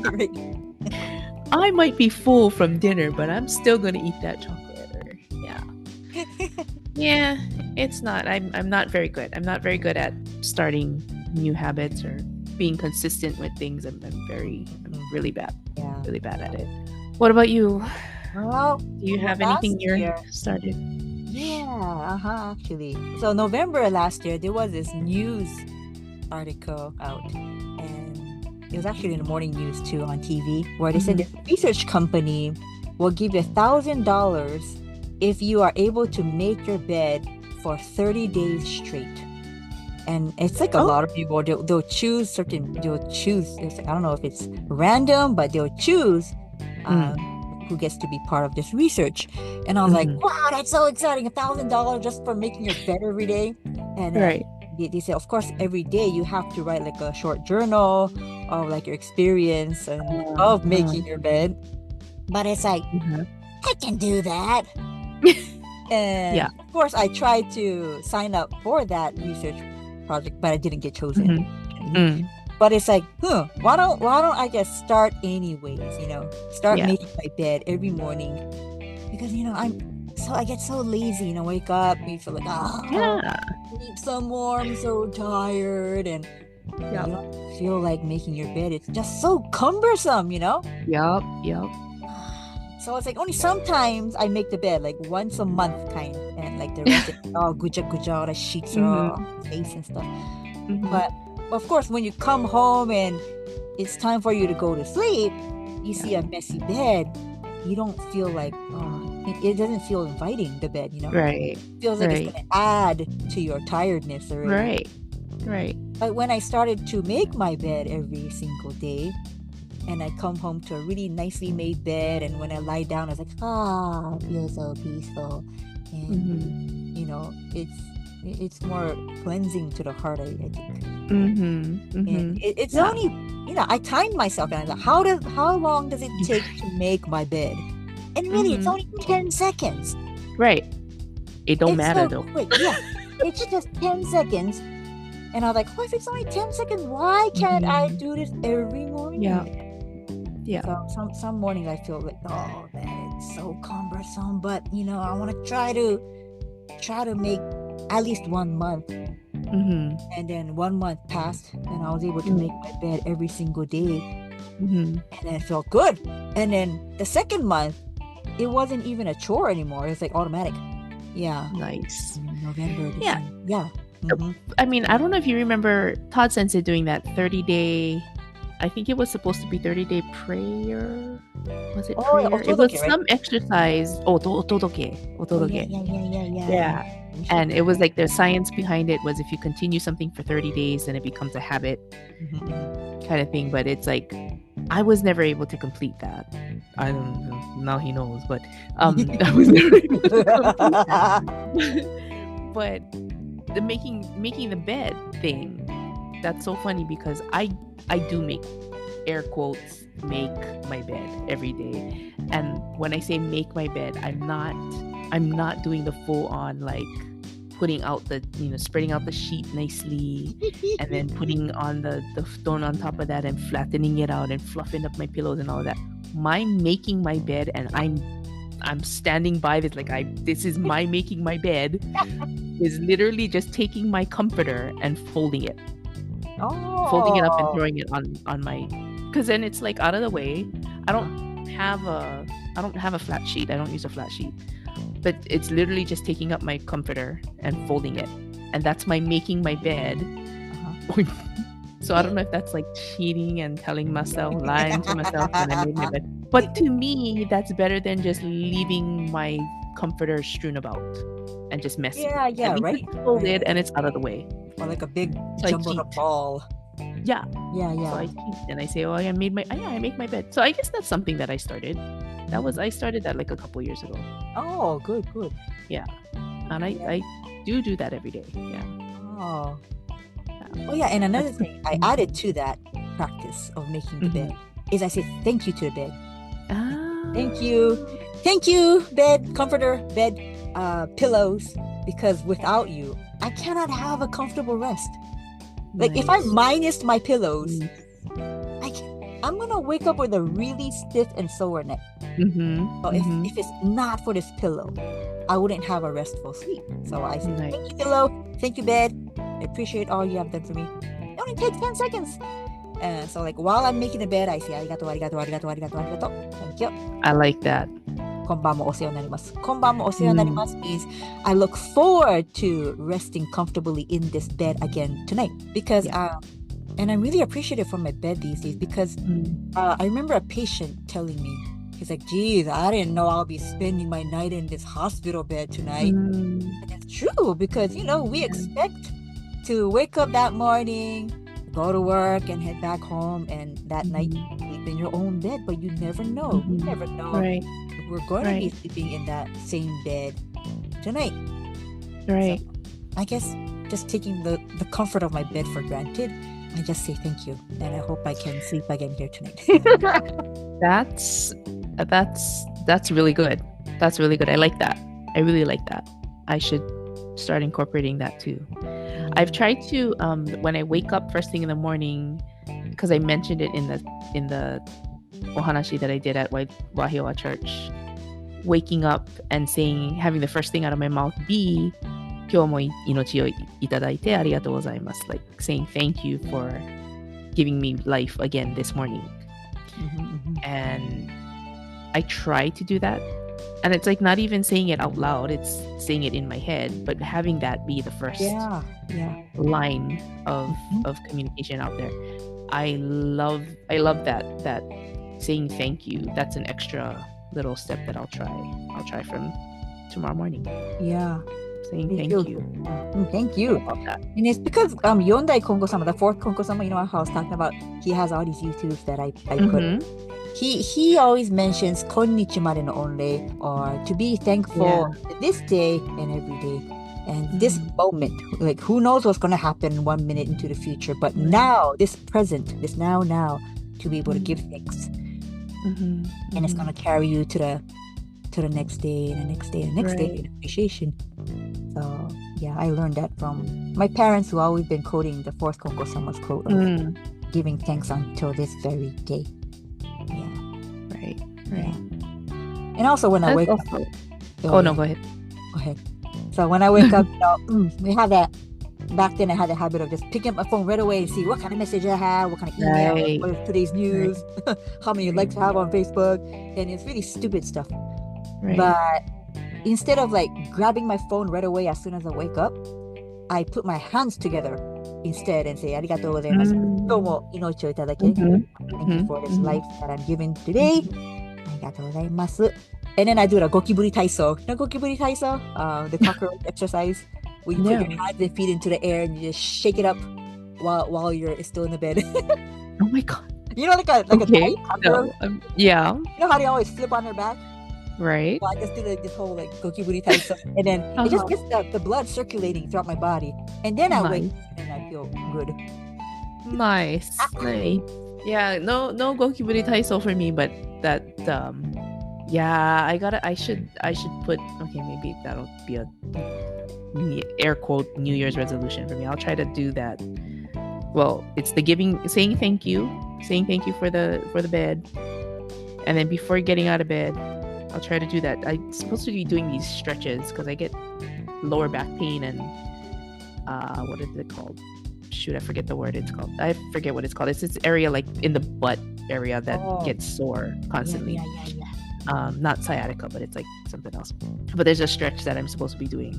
Right.
I might be full from dinner, but I'm still going to eat that chocolate. Yeah, it's not. I'm not very good. I'm not very good at starting new habits or being consistent with things. I'm really bad.
Yeah.
Really bad at it. What about you?
Well,
do you have anything you're started?
Yeah, actually. So November last year, there was this news article out, and it was actually in the morning news too on TV, where they said this research company will give you $1,000 if you are able to make your bed for 30 days straight. And it's like a lot of people, they'll choose, it's like, I don't know if it's random, but they'll choose who gets to be part of this research. And I was like, wow, that's so exciting, $1,000 just for making your bed every day. And they say, of course, every day you have to write like a short journal of like your experience and of making your bed. But it's like, I can do that. And of course, I tried to sign up for that research project, but I didn't get chosen. But it's like, why don't I just start anyways? Start making my bed every morning, because I get so lazy. Wake up, you feel like sleep some more. I'm so tired, and you don't feel like making your bed. It's just so cumbersome,
Yup.
So it's like only sometimes I make the bed, like once a month kind, and like the rest is guja, the sheets are all face and stuff. But of course, when you come home and it's time for you to go to sleep, you see a messy bed, you don't feel like, it doesn't feel inviting, the bed,
Right.
It feels like it's going to add to your tiredness already.
Right.
But when I started to make my bed every single day, and I come home to a really nicely made bed, and when I lie down, I was like, it feels so peaceful. And, it's more cleansing to the heart, I think. And it's only, I timed myself, and I was like, how long does it take to make my bed? And really, it's only 10 seconds.
Right. It don't matter,
so
though.
Quick. Yeah, it's just 10 seconds. And I was like, if it's only 10 seconds, why can't I do this every morning?
Yeah.
So some mornings I feel like, man, it's so cumbersome. But I want to try to make at least 1 month. And then 1 month passed, and I was able to make my bed every single day. And then it felt good. And then the second month, it wasn't even a chore anymore. It's like automatic. Yeah.
Nice.
November, December. Yeah.
I mean, I don't know if you remember Todd Sensei doing that 30-day. I think it was supposed to be 30-day prayer. Was it prayer? It was some exercise. Otodoke. Yeah. And it was like the science behind it was if you continue something for 30 days, then it becomes a habit kind of thing. But it's like, I was never able to complete that. I don't know. Now he knows, but I was never able to complete that. But the making the bed thing, that's so funny, because I do make, air quotes, make my bed every day. And when I say make my bed, I'm not doing the full on like putting out the, spreading out the sheet nicely and then putting on the stone on top of that and flattening it out and fluffing up my pillows and all that. My making my bed, and I'm standing by this, like this is my making my bed, is literally just taking my comforter and folding it. Folding it up and throwing it on my, because then it's like out of the way. I don't have a flat sheet. I don't use a flat sheet, but it's literally just taking up my comforter and folding it, and that's my making my bed. So I don't know if that's like cheating and lying to myself when I made my bed. But to me, that's better than just leaving my comforter strewn about and just messy.
Yeah, right.
It's folded and it's out of the way.
Or like a big jumbled up ball.
Yeah.
So
I keep, and I say, I make my bed. So I guess that's something that I started. I started that like a couple years ago.
Oh, good.
Yeah. And I do that every day. Yeah.
Oh yeah, and another thing I added to that practice of making the bed is I say thank you to the bed. Thank you, bed, comforter, bed, pillows, because without you, I cannot have a comfortable rest. Like if I minus my pillows, I'm gonna wake up with a really stiff and sore neck. So if it's not for this pillow, I wouldn't have a restful sleep. So I say, thank you, pillow. Thank you, bed. I appreciate all you have done for me. It only takes 10 seconds. So like while I'm making the bed, I say, arigato. Thank you.
I like that.
Konban mo oseyo narimasu. Konban mo oseyo narimasu means I look forward to resting comfortably in this bed again tonight. Because and I'm really appreciative for my bed these days, because I remember a patient telling me, He's like, geez, I didn't know I'll be spending my night in this hospital bed tonight. And it's true because, we expect to wake up that morning, go to work and head back home, and that night sleep in your own bed, but you never know. We never know if we're going to be sleeping in that same bed tonight.
Right.
So, I guess just taking the comfort of my bed for granted, I just say thank you, and I hope I can sleep again here tonight.
That's really good. That's really good. I like that. I really like that. I should start incorporating that too. I've tried to when I wake up first thing in the morning, because I mentioned it in the ohanashi that I did at Wahiawa Church, waking up and having the first thing out of my mouth be 今日も命をいただいてありがとうございます, like saying thank you for giving me life again this morning. And I try to do that, and it's like not even saying it out loud, it's saying it in my head, but having that be the first line of communication out there. I love that saying thank you. That's an extra little step that I'll try from tomorrow morning. Saying thank you.
Thank you. And it's because Yondai Konko-Sama, the fourth Konko-Sama, how I was talking about, he has all these YouTubes that I put. He always mentions konnichi made no onrei, or to be thankful this day and every day. And this moment, like who knows what's going to happen 1 minute into the future, but now, this present, this now, to be able to give thanks. And it's going to carry you to the next day and the next day and the next day in appreciation. So I learned that from my parents, who always been quoting the fourth Konko-Sama's quote of giving thanks until this very day. Right. And also when I wake up.
Go ahead.
Go ahead. So when I wake up, we have that. Back then I had the habit of just picking up my phone right away and see what kind of message I have, what kind of email, what is today's news, how many likes I have on Facebook, and it's really stupid stuff. But instead of like grabbing my phone right away as soon as I wake up, I put my hands together instead and say, arigatou gozaimasu. Domo inochi o itadake. Thank you for this life that I'm given today. Arigatou gozaimasu. And then I do the gokiburi taiso. You know gokiburi taiso? The cockroach exercise. Where you put your hands and feet into the air and you just shake it up while you're still in the bed.
Oh my god.
You know, like a cockroach?
Yeah.
You know how they always flip on their back?
Right.
Well, I just do this whole like gokiburi taiso, and then it just gets the blood circulating throughout my body, and then I wake up and I feel good.
Nice. Yeah, no gokiburi taiso for me, but that I should put, okay, maybe that'll be a air quote New Year's resolution for me. I'll try to do that. Well, it's the saying thank you for the bed, and then before getting out of bed, I'll try to do that. I'm supposed to be doing these stretches because I get lower back pain and what is it called? Shoot, I forget the word it's called. I forget what it's called. It's this area like in the butt area that gets sore constantly. Not sciatica, but it's like something else. But there's a stretch that I'm supposed to be doing.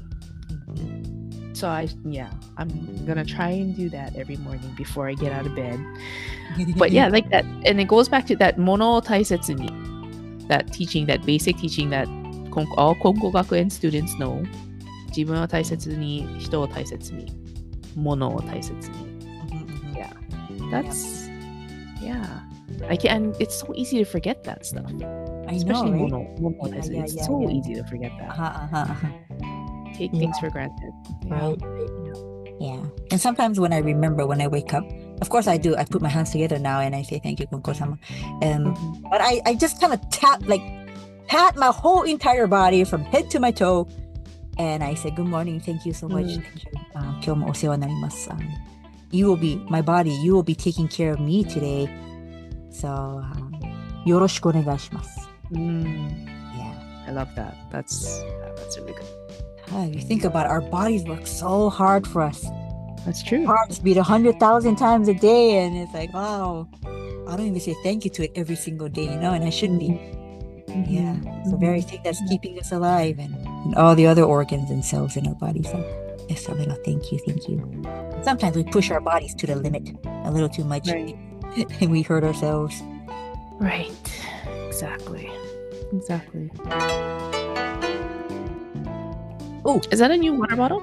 So I'm gonna try and do that every morning before I get out of bed. But like that, and it goes back to that mono taisetsu ni. That teaching, that basic teaching that all Konko Gakuen students know. 自分を大切に、人を大切に、物を大切に。Yeah. That's, I can, it's so easy to forget that stuff. Especially
know, right?
mono it's so easy to forget that. Take things for granted.
Right. Yeah. And sometimes when I remember, when I wake up, of course I do. I put my hands together now and I say thank you, Konko-Sama. But I just kind of pat my whole entire body from head to my toe, and I say good morning. Thank you so much. Thank you. 今日もお世話になります. You will be taking care of me today. So よろしくお願いします. Yeah.
I love that. That's really good.
You think about it, our bodies work so hard for us.
That's true.
Hearts beat 100,000 times a day, and it's like, wow, I don't even say thank you to it every single day, and I shouldn't be. Yeah, it's the very thing that's keeping us alive, and all the other organs and cells in our bodies. So yes, a little thank you. Sometimes we push our bodies to the limit a little too much, and we hurt ourselves.
Right. Exactly. Exactly.
Oh,
Is that a new water bottle?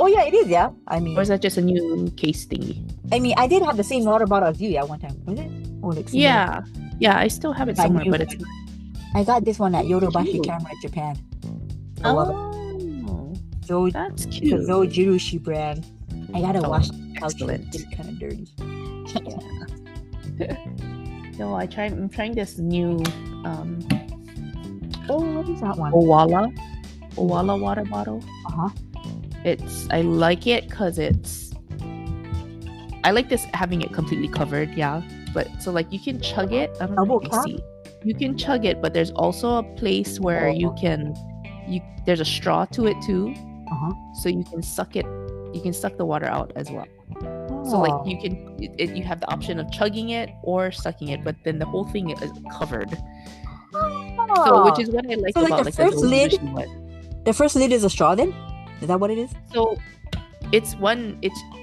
oh yeah, it is. Yeah, I
Or is that just a new case thingy?
I did have the same water bottle as you. Yeah, one time. Was it? Oh, like similar.
Yeah. Yeah, I still have it
I
somewhere,
knew
but
it.
it's
I got this one at Yodobashi
cute.
Camera, Japan. I love it.
Oh,
Zo,
that's
it's a
cute.
Zojirushi brand. I gotta
Oh,
wash the pouch.
excellent.
It's kind of dirty.
No, I'm trying this new
Oh, what is that one?
Owala water bottle.
Uh-huh.
I like it because I like this having it completely covered, yeah. But so like you can chug it. I don't know
Double
if you
cap?
see. You can chug it, but there's also a place where there's a straw to it too.
Uh-huh.
So you can suck the water out as well. So like you have the option of chugging it or sucking it, but then the whole thing is covered. So which is what I like
So, like,
about
the first lid?
Zojirushi one.
The first lid is a straw then? Is that what it is?
So it's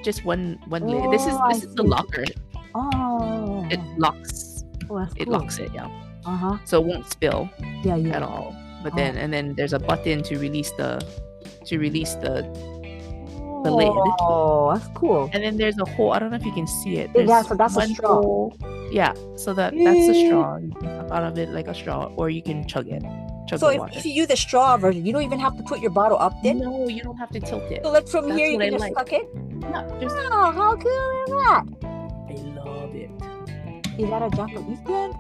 just one lid. This
I
is the
see.
locker.
Oh.
It locks
That's
it
cool.
locks it, yeah.
Uh-huh.
So it won't spill
Yeah,
at
yeah.
all. But then there's a button to release the lid.
Oh, that's cool.
And then there's a hole. I don't know if you can see it.
Yeah,
There's
so that's a
one
straw.
hole. Yeah, so that's the straw. You can suck out of it like a straw, or you can chug it. Chug
So
the water.
if you use the straw version, you don't even have to put your bottle up then?
No, you don't have to tilt it.
So like from
That's
here, you
what
can
I
just
like.
suck it?
Yeah, just
Oh, how cool is that?
I love it.
Is that a Japanese brand?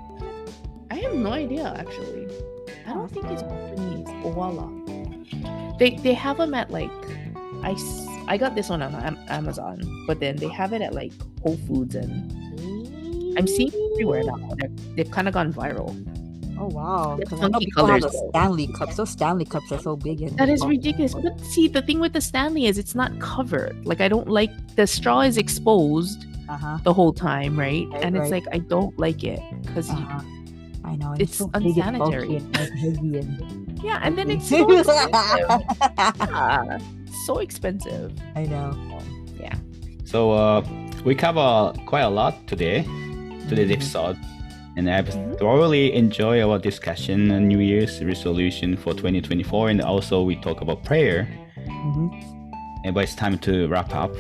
I have no idea actually. I don't think it's Japanese. Owala. They have them at like I got this one on Amazon, but then they have it at like Whole Foods and I'm seeing it everywhere now. They've kind of gone viral.
Oh, wow.
They're
'Cause I know
funky
people have the
colors, though.
Stanley cups. Those Stanley cups are so big. And
That is ridiculous. But see, the thing with the Stanley is it's not covered. Like I don't like the straw is exposed
Uh-huh.
the whole time, right?
Right,
And it's
right.
like I don't like it because
Uh-huh. I know. and
It's
so big and bulky
unsanitary.
and heavy and...
yeah, and then it's so expensive. Yeah, so expensive.
I know.
Yeah.
So we cover quite a lot today's episode, and I've thoroughly enjoyed our discussion on New Year's resolution for 2024, and also we talk about prayer. But it's time to wrap up.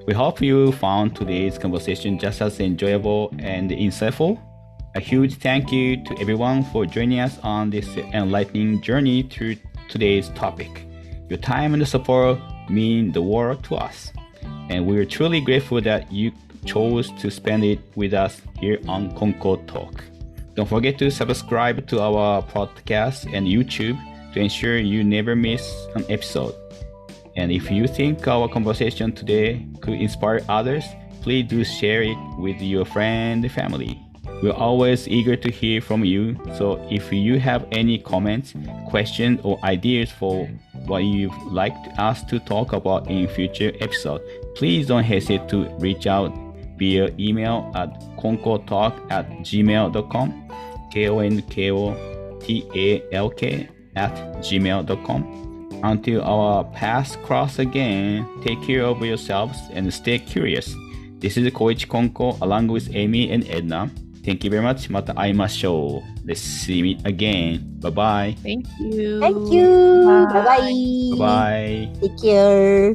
We hope you found today's conversation just as enjoyable and insightful. A huge thank you to everyone for joining us on this enlightening journey through today's topic. Your time and support mean the world to us, and we are truly grateful that you chose to spend it with us here on Konko Talk. Don't forget to subscribe to our podcast and YouTube to ensure you never miss an episode. And if you think our conversation today could inspire others, please do share it with your friend and family. We're always eager to hear from you, so if you have any comments, questions, or ideas for what you'd like us to talk about in future episodes, please don't hesitate to reach out via email at konkotalk@gmail.com, konkotalk@gmail.com. Until our paths cross again, take care of yourselves and stay curious. This is Koichi Konko along with Amy and Edna. Thank you very much. また会いましょう. Let's see me again. Bye bye.
Thank you.
Thank you.
Bye.
Bye-bye.
Bye bye.
Take care.